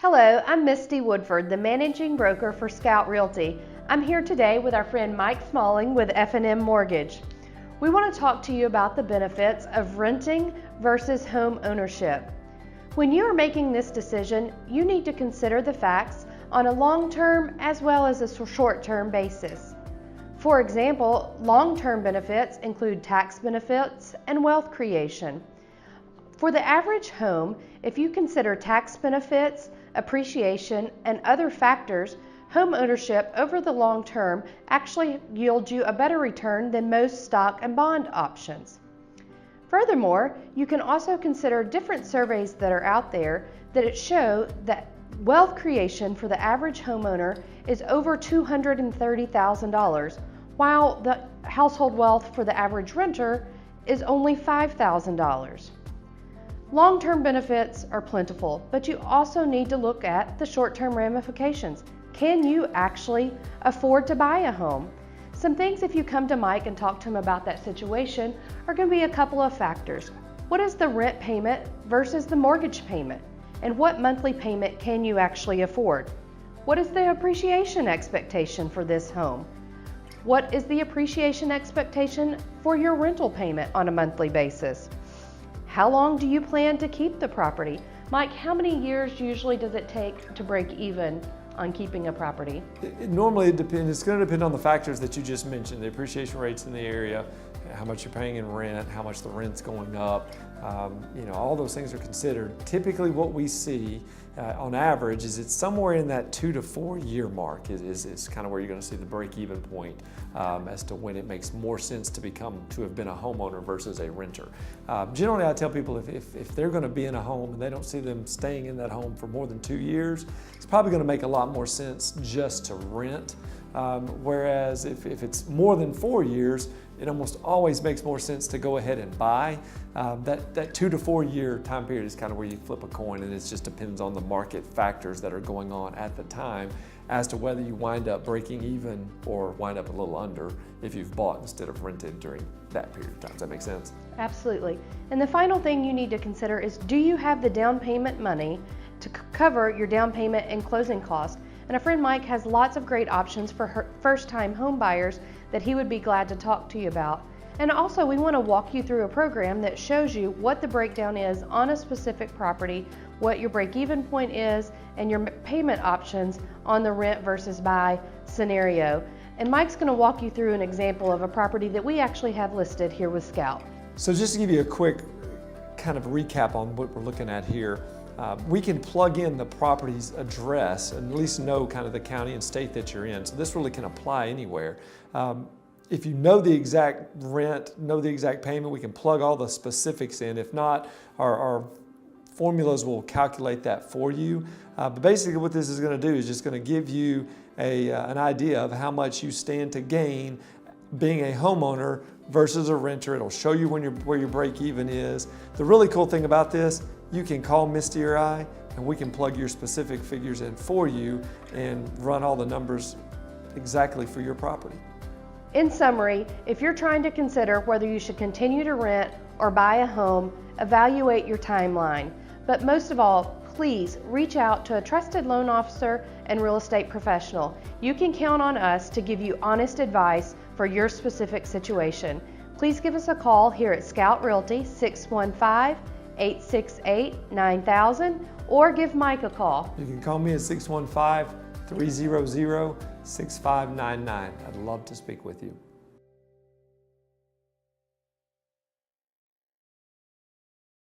Hello, I'm Misty Woodford, the managing broker for Scout Realty. I'm here today with our friend Mike Smalling with F&M Mortgage. We want to talk to you about the benefits of renting versus home ownership. When you are making this decision, you need to consider the facts on a long-term as well as a short-term basis. For example, long-term benefits include tax benefits and wealth creation. For the average home, if you consider tax benefits, appreciation, and other factors, home ownership over the long term actually yields you a better return than most stock and bond options. Furthermore, you can also consider different surveys that are out there that show that wealth creation for the average homeowner is over $230,000, while the household wealth for the average renter is only $5,000. Long-term benefits are plentiful, but you also need to look at the short-term ramifications. Can you actually afford to buy a home? Some things, if you come to Mike and talk to him about that situation, are going to be a couple of factors. What is the rent payment versus the mortgage payment? And what monthly payment can you actually afford? What is the appreciation expectation for this home? What is the appreciation expectation for your rental payment on a monthly basis? How long do you plan to keep the property? Mike, how many years usually does it take to break even on keeping a property? Normally it depends. It's going to depend on the factors that you just mentioned, the appreciation rates in the area, how much you're paying in rent, how much the rent's going up. All those things are considered. Typically what we see on average is it's somewhere in that 2 to 4 year mark is kind of where you're going to see the break-even point as to when it makes more sense to have been a homeowner versus a renter. Generally, I tell people if they're going to be in a home and they don't see them staying in that home for more than 2 years, it's probably going to make a lot more sense just to rent. Whereas if it's more than 4 years, it almost always makes more sense to go ahead and buy. That 2 to 4 year time period is kind of where you flip a coin, and it just depends on the market factors that are going on at the time as to whether you wind up breaking even or wind up a little under if you've bought instead of rented during that period of time. Does that make sense? Absolutely. And the final thing you need to consider is, do you have the down payment money to cover your down payment and closing costs? And a friend Mike has lots of great options for first-time home buyers that he would be glad to talk to you about. And also, we want to walk you through a program that shows you what the breakdown is on a specific property, what your break-even point is, and your payment options on the rent versus buy scenario. And Mike's going to walk you through an example of a property that we actually have listed here with Scout. So just to give you a quick kind of recap on what we're looking at here, we can plug in the property's address and at least know kind of the county and state that you're in. So this really can apply anywhere. If you know the exact rent, know the exact payment, we can plug all the specifics in. If not, our formulas will calculate that for you. But basically what this is going to do is just going to give you an idea of how much you stand to gain being a homeowner versus a renter. It'll show you where your break even is. The really cool thing about this, you can call Misty or I, and we can plug your specific figures in for you and run all the numbers exactly for your property. In summary, if you're trying to consider whether you should continue to rent or buy a home, evaluate your timeline. But most of all, please reach out to a trusted loan officer and real estate professional. You can count on us to give you honest advice for your specific situation. Please give us a call here at Scout Realty, 615-868-9000, or give Mike a call. You can call me at 615-300-6599. I'd love to speak with you.